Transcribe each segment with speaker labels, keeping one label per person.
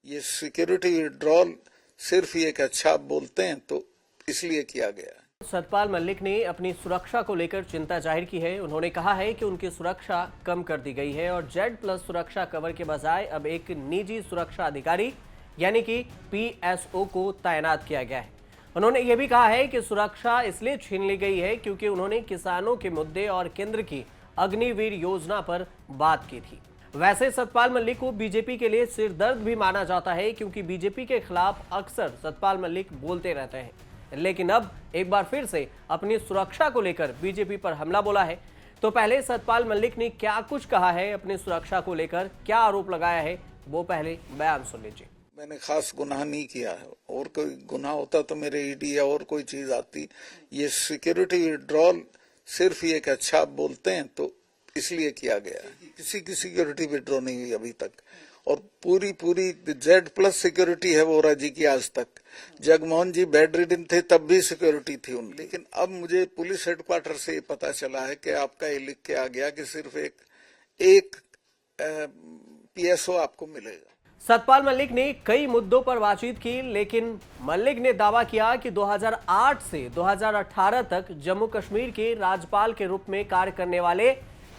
Speaker 1: ये security withdrawal सिर्फ ये एक अच्छा आप बोलते हैं तो इसलिए किया गया है।
Speaker 2: सतपाल मलिक ने अपनी सुरक्षा को लेकर चिंता जाहिर की है। उन्होंने कहा है कि उनकी सुरक्षा कम कर दी गई है और Z+ सुरक्षा कवर के बजाय अब एक निजी सुरक्षा अधिकारी यानी कि PSO को तैनात किया गया है। उन्होंने ये भी कहा है कि सुरक्षा इसलिए छीन ली गई है क्योंकि उन्होंने किसानों के मुद्दे और केंद्र की अग्निवीर योजना पर बात की थी। वैसे सतपाल मलिक को बीजेपी के लिए सिरदर्द भी माना जाता है क्योंकि बीजेपी के खिलाफ अक्सर सतपाल मलिक बोलते रहते हैं, लेकिन अब एक बार फिर से अपनी सुरक्षा को लेकर बीजेपी पर हमला बोला है। तो पहले सतपाल मलिक ने क्या कुछ कहा है अपनी सुरक्षा को लेकर, क्या आरोप लगाया है, वो पहले बयान सुन लीजिए।
Speaker 1: मैंने खास गुनाह नहीं किया है, और कोई गुनाह होता तो मेरे ईडी या और कोई चीज आती। ये सिक्योरिटी विड्रॉल सिर्फ ये एक अच्छा आप बोलते हैं तो इसलिए किया गया है। किसी की सिक्योरिटी विड्रॉ नहीं हुई अभी तक, और पूरी Z+ सिक्योरिटी है वोरा जी की आज तक। जगमोहन जी बेड रिडन थे तब भी सिक्योरिटी थी उन, लेकिन अब मुझे पुलिस हेडक्वार्टर से ये पता चला है कि आपका ये लिख के आ गया कि सिर्फ एक PSO आपको मिलेगा।
Speaker 2: सतपाल मलिक ने कई मुद्दों पर बातचीत की, लेकिन मलिक ने दावा किया कि 2008 से 2018 तक जम्मू कश्मीर के राज्यपाल के रूप में कार्य करने वाले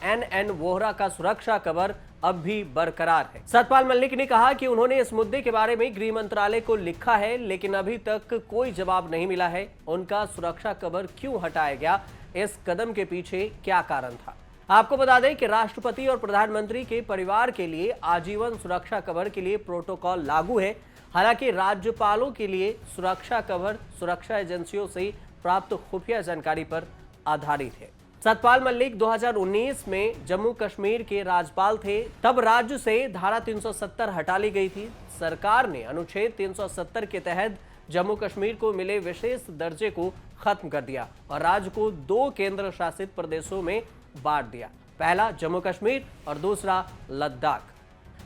Speaker 2: NN वोहरा का सुरक्षा कवर अब भी बरकरार है। सतपाल मलिक ने कहा कि उन्होंने इस मुद्दे के बारे में गृह मंत्रालय को लिखा है, लेकिन अभी तक कोई जवाब नहीं मिला है। उनका सुरक्षा कवर क्यों हटाया गया, इस कदम के पीछे क्या कारण था। आपको बता दें कि राष्ट्रपति और प्रधानमंत्री के परिवार के लिए आजीवन सुरक्षा कवर के लिए प्रोटोकॉल लागू है। हालांकि राज्यपालों के लिए सुरक्षा कवर सुरक्षा एजेंसियों से प्राप्त खुफिया जानकारी पर आधारित है। सतपाल मलिक 2019 में जम्मू कश्मीर के राज्यपाल थे, तब राज्य से धारा 370 हटा ली गई थी। सरकार ने अनुच्छेद 370 के तहत जम्मू कश्मीर को मिले विशेष दर्जे को खत्म कर दिया और राज्य को 2 केंद्र शासित प्रदेशों में बांट दिया, पहला जम्मू कश्मीर और दूसरा लद्दाख।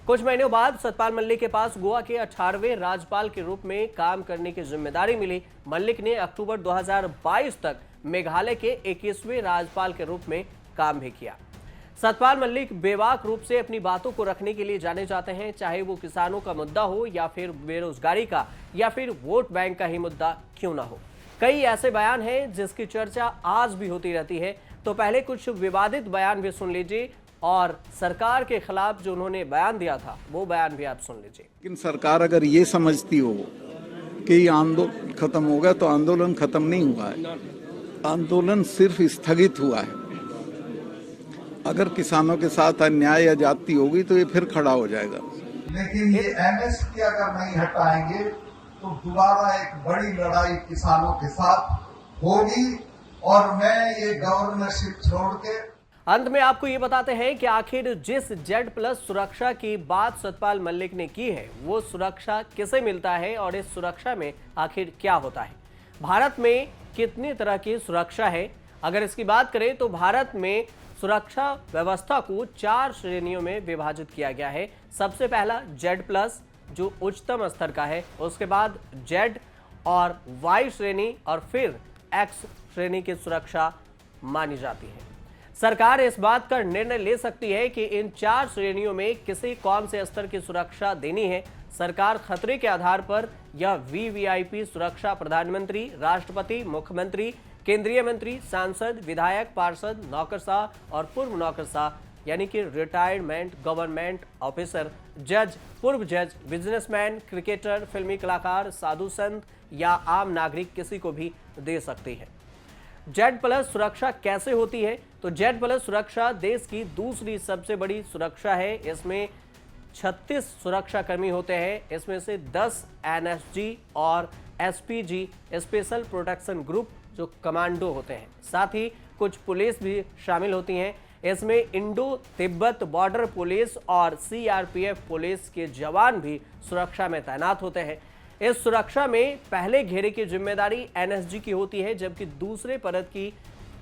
Speaker 2: कुछ महीनों बाद सतपाल मलिक के पास गोवा के 18वें राज्यपाल के रूप में काम करने की जिम्मेदारी मिली। मलिक ने अक्टूबर 2022 तक मेघालय के 21वें राज्यपाल के रूप में काम भी किया। सतपाल मलिक बेबाक रूप से अपनी बातों को रखने के लिए जाने जाते हैं, चाहे वो किसानों का मुद्दा हो या फिर बेरोजगारी का या फिर वोट बैंक का ही मुद्दा क्यों ना हो। कई ऐसे बयान हैं जिसकी चर्चा आज भी होती रहती है। तो पहले कुछ विवादित बयान भी सुन लीजिए और सरकार के खिलाफ जो उन्होंने बयान दिया था वो बयान भी आप सुन लीजिए।
Speaker 1: लेकिन सरकार अगर ये समझती हो कि आंदोलन खत्म हो गया तो आंदोलन खत्म नहीं हुआ है, आंदोलन सिर्फ स्थगित हुआ है। अगर किसानों के साथ अन्याय या जाति होगी तो ये फिर खड़ा हो जाएगा।
Speaker 3: लेकिन ये MSP अगर नहीं हटाएंगे तो दोबारा एक बड़ी लड़ाई किसानों के साथ होगी और मैं ये गवर्नरशिप छोड़ के।
Speaker 2: अंत में आपको ये बताते हैं कि आखिर जिस Z+ सुरक्षा की बात सतपाल मलिक ने की है वो सुरक्षा किसे मिलता है और इस सुरक्षा में आखिर क्या होता है। भारत में कितनी तरह की सुरक्षा है, अगर इसकी बात करें तो भारत में सुरक्षा व्यवस्था को 4 श्रेणियों में विभाजित किया गया है। सबसे पहला Z+ जो उच्चतम स्तर का है, उसके बाद Z और Y श्रेणी और फिर X श्रेणी की सुरक्षा मानी जाती है। सरकार इस बात का निर्णय ले सकती है कि इन 4 श्रेणियों में किसे कौन से स्तर की सुरक्षा देनी है। सरकार खतरे के आधार पर यह VVIP सुरक्षा प्रधानमंत्री, राष्ट्रपति, मुख्यमंत्री, केंद्रीय मंत्री, सांसद, विधायक, पार्षद, नौकरशाह और पूर्व नौकरशाह यानी कि रिटायरमेंट गवर्नमेंट ऑफिसर, जज, पूर्व जज, बिजनेसमैन, क्रिकेटर, फिल्मी कलाकार, साधु संत या आम नागरिक किसी को भी दे सकती है। Z+ सुरक्षा कैसे होती है? तो Z+ सुरक्षा देश की दूसरी सबसे बड़ी सुरक्षा है। इसमें 36 सुरक्षाकर्मी होते हैं। इसमें से 10 NSG और SPG स्पेशल प्रोटेक्शन ग्रुप जो कमांडो होते हैं, साथ ही कुछ पुलिस भी शामिल होती हैं। इसमें इंडो तिब्बत बॉर्डर पुलिस और CRPF पुलिस के जवान भी सुरक्षा में तैनात होते हैं। इस सुरक्षा में पहले घेरे की जिम्मेदारी NSG की होती है, जबकि दूसरे परत की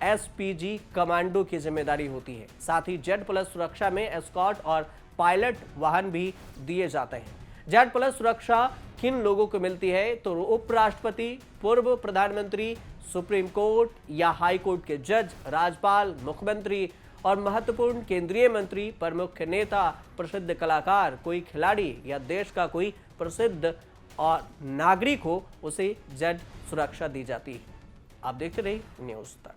Speaker 2: SPG कमांडो की जिम्मेदारी होती है। साथ ही Z+ सुरक्षा में एस्कॉर्ट और पायलट वाहन भी दिए जाते हैं। Z+ सुरक्षा किन लोगों को मिलती है? तो उपराष्ट्रपति, पूर्व प्रधानमंत्री, सुप्रीम कोर्ट या हाई कोर्ट के जज, राज्यपाल, मुख्यमंत्री और महत्वपूर्ण केंद्रीय मंत्री, प्रमुख नेता, प्रसिद्ध कलाकार, कोई खिलाड़ी या देश का कोई प्रसिद्ध और नागरिक हो उसे जेड सुरक्षा दी जाती है। आप देखते रहिए न्यूज़ तक।